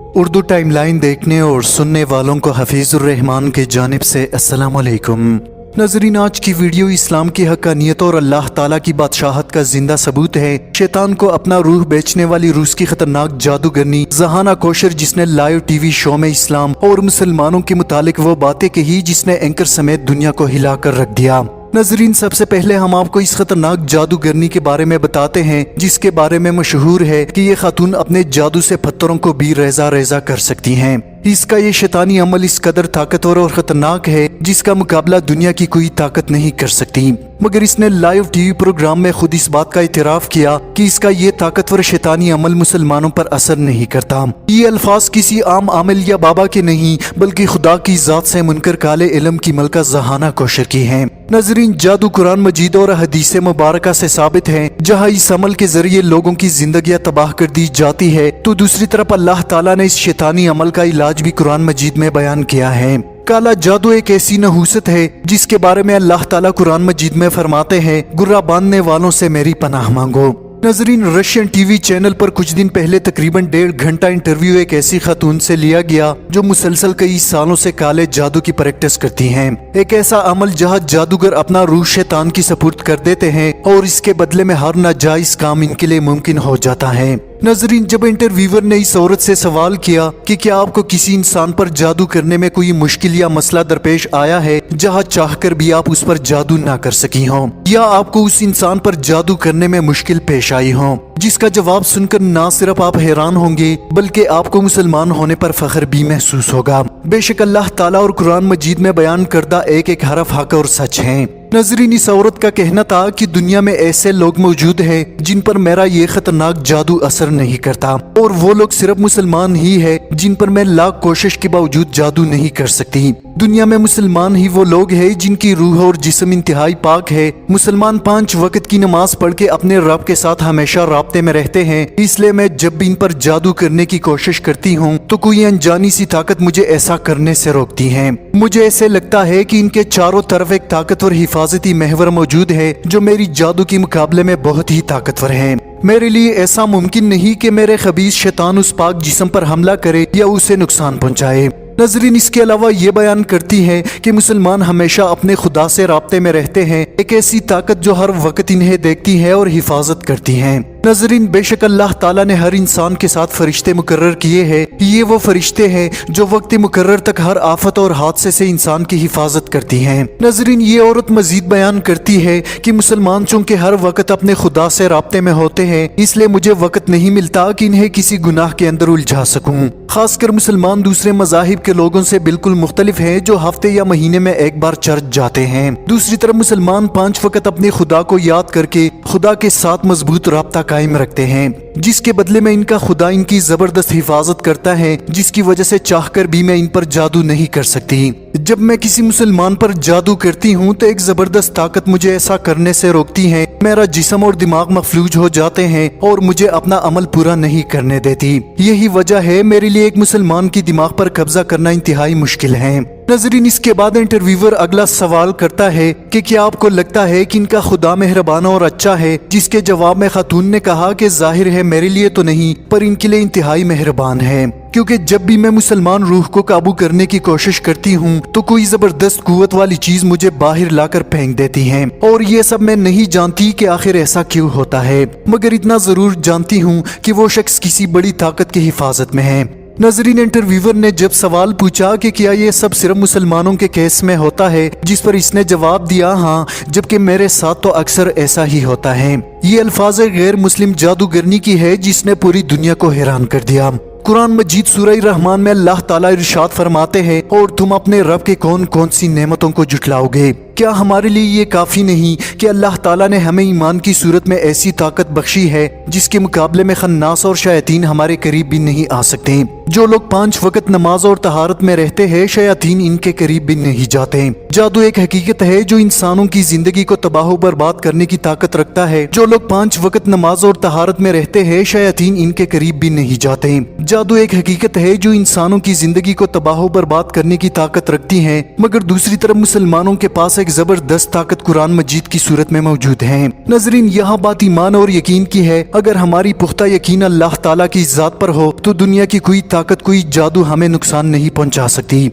Urdu time line देखने और सुनने वालों को हफीजुर रहमान की जानिब से अस्सलाम वालेकुम। नाज़रीन, आज की वीडियो इस्लाम की हक़ानियत और अल्लाह ताला की बादशाहत का जिंदा सबूत है। शैतान को अपना रूह बेचने वाली रूस की खतरनाक जादूगरनी जहाना कोशर, जिसने लाइव टीवी शो में इस्लाम और मुसलमानों के मुतालिक वो बातें कही जिसने एंकर समेत दुनिया को हिला कर रख दिया। नाज़रीन, सबसे पहले हम आपको इस खतरनाक जादूगरनी के बारे में बताते हैं, जिसके बारे में मशहूर है कि ये खातून अपने जादू से पत्थरों को भी रेजा रेजा कर सकती हैं। इसका ये शैतानी अमल इस कदर ताकतवर और खतरनाक है जिसका मुकाबला दुनिया की कोई ताकत नहीं कर सकती। मगर इसने लाइव टीवी प्रोग्राम में खुद इस बात का इतराफ किया कि इसका ये ताकतवर शैतानी अमल मुसलमानों पर असर नहीं करता। ये अल्फाज किसी आम आमिल या बाबा के नहीं बल्कि खुदा की जात से मुनकर काले इल्म की मलका जहाना कोशर की है। नाज़रीन, जादू कुरान मजीद और हदीस मुबारका से साबित है। जहाँ इस अमल के जरिए लोगों की जिंदगियां तबाह कर दी जाती है, तो दूसरी तरफ अल्लाह ताला ने इस शैतानी अमल का इलाज भी कुरान मजीद में बयान किया है। काला जादू एक ऐसी नहूसत है जिसके बारे में अल्लाह ताला कुरान मजीद में फरमाते हैं, गुर्रा बांधने वालों से मेरी पनाह मांगो। नाज़रीन, रशियन टीवी चैनल पर कुछ दिन पहले तकरीबन 1.5 घंटा इंटरव्यू एक ऐसी खातून से लिया गया जो मुसलसल कई सालों से काले जादू की प्रैक्टिस करती हैं। एक ऐसा अमल जहां जादूगर अपना रूह शैतान की सपुर्द कर देते हैं और इसके बदले में हर नाजायज काम इनके लिए मुमकिन हो जाता है। नाज़रीन, जब इंटरव्यूअर ने इस औरत से सवाल किया कि क्या आपको किसी इंसान पर जादू करने में कोई मुश्किल या मसला दरपेश आया है जहां चाहकर भी आप उस पर जादू ना कर सकी हो, या आपको उस इंसान पर जादू करने में मुश्किल पेश आई हो, जिसका जवाब सुनकर ना सिर्फ आप हैरान होंगे बल्कि आपको मुसलमान होने पर फख्र भी महसूस होगा। बेशक अल्लाह ताला और कुरान मजीद में बयान करदा एक एक हरफ हक और सच है। नाज़रीन, इस औरत का कहना था कि दुनिया में ऐसे लोग मौजूद हैं जिन पर मेरा ये खतरनाक जादू असर नहीं करता, और वो लोग सिर्फ मुसलमान ही है जिन पर मैं लाख कोशिश के बावजूद जादू नहीं कर सकती। दुनिया में मुसलमान ही वो लोग हैं जिनकी रूह और जिस्म इंतहाई पाक है। मुसलमान 5 वक्त की नमाज पढ़ के अपने रब के साथ हमेशा राब्ते में रहते हैं। इसलिए मैं जब भी इन पर जादू करने की कोशिश करती हूँ तो कोई अनजानी सी ताकत मुझे ऐसा करने से रोकती है। मुझे ऐसे लगता है कि इनके चारों तरफ एक ताकतवर हिफाजती महवर मौजूद है जो मेरी जादू के मुकाबले में बहुत ही ताकतवर है। मेरे लिए ऐसा मुमकिन नहीं कि मेरे खबीस शैतान उस पाक जिस्म पर हमला करे या उसे नुकसान पहुंचाए। नाज़रीन, इसके अलावा ये बयान करती है कि मुसलमान हमेशा अपने खुदा से राब्ते में रहते हैं, एक ऐसी ताकत जो हर वक्त इन्हें देखती है और हिफाजत करती है। नाज़रीन, बेशक अल्लाह ताला ने हर इंसान के साथ फरिश्ते मुकर्रर किए हैं। ये वो फरिश्ते हैं जो वक्त मुकर्रर तक हर आफत और हादसे से इंसान की हिफाजत करती हैं। नाज़रीन, ये औरत मजीद बयान करती है कि मुसलमान चूंकि हर वक्त अपने खुदा से राब्ते में होते हैं, इसलिए मुझे वक्त नहीं मिलता कि इन्हें किसी गुनाह के अंदर उलझा सकूं। खासकर मुसलमान दूसरे मजाहिब के लोगों से बिल्कुल मुख्तलिफ हैं जो हफ्ते या महीने में एक बार चर्च जाते हैं। दूसरी तरफ मुसलमान 5 वक्त अपने खुदा को याद करके खुदा के साथ मजबूत राब्ता कायम रखते हैं, जिसके बदले में इनका खुदा इनकी जबरदस्त हिफाजत करता है, जिसकी वजह से चाहकर भी मैं इन पर जादू नहीं कर सकती। जब मैं किसी मुसलमान पर जादू करती हूँ तो एक जबरदस्त ताकत मुझे ऐसा करने से रोकती है। मेरा जिस्म और दिमाग मफलूज हो जाते हैं और मुझे अपना अमल पूरा नहीं करने देती। यही वजह है मेरे लिए एक मुसलमान की दिमाग पर कब्जा करना इंतहाई मुश्किल है। नाज़रीन, इसके बाद इंटरव्यूअर अगला सवाल करता है कि क्या आपको लगता है कि इनका खुदा मेहरबान और अच्छा है, जिसके जवाब में खातून ने कहा कि जाहिर है मेरे लिए तो नहीं पर इनके लिए इंतहाई मेहरबान है, क्योंकि जब भी मैं मुसलमान रूह को काबू करने की कोशिश करती हूँ तो कोई जबरदस्त कुव्वत वाली चीज मुझे बाहर लाकर फेंक देती है। और ये सब मैं नहीं जानती कि आखिर ऐसा क्यों होता है, मगर इतना जरूर जानती हूँ कि वो शख्स किसी बड़ी ताकत की हिफाजत में है। नाज़रीन, इंटरव्यूअर ने जब सवाल पूछा कि क्या ये सब सिर्फ मुसलमानों के केस में होता है, जिस पर इसने जवाब दिया हाँ, जबकि मेरे साथ तो अक्सर ऐसा ही होता है। ये अल्फाज गैर मुस्लिम जादूगरनी की है जिसने पूरी दुनिया को हैरान कर दिया। कुरान मजीद सूरह रहमान में अल्लाह ताला इरशाद फरमाते हैं, और तुम अपने रब के कौन कौन सी नेमतों को जुटलाओगे। क्या हमारे लिए ये काफी नहीं कि अल्लाह ताला ने हमें ईमान की सूरत में ऐसी ताकत बख्शी है जिसके मुकाबले में खन्नास और शयातीन हमारे करीब भी नहीं आ सकते। जो लोग 5 वक्त नमाज और तहारत में रहते हैं, शयातीन इनके करीब भी नहीं जाते। जादू एक हकीकत है जो इंसानों की जिंदगी को तबाह बर्बाद करने की ताकत रखता है। जो लोग 5 वक्त नमाज और तहारत में रहते हैं, शयातीन इनके करीब भी नहीं जाते। जादू एक हकीकत है जो इंसानों की जिंदगी को तबाह बर्बाद करने की ताकत रखती है, मगर दूसरी तरफ मुसलमानों के पास एक ایک زبردست طاقت قرآن مجید کی صورت میں موجود ہے۔ ناظرین، یہاں بات ایمان اور یقین کی ہے۔ اگر ہماری پختہ یقین اللہ تعالیٰ کی ذات پر ہو تو دنیا کی کوئی طاقت، کوئی جادو ہمیں نقصان نہیں پہنچا سکتی۔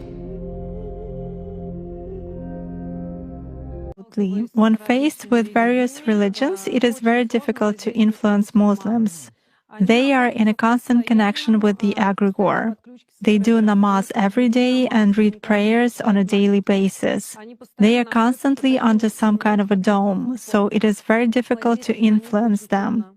When faced with various religions, it is very difficult to influence Muslims. They are in a constant connection with the egregore. They do namaz every day and read prayers on a daily basis. They are constantly under some kind of a dome, so it is very difficult to influence them.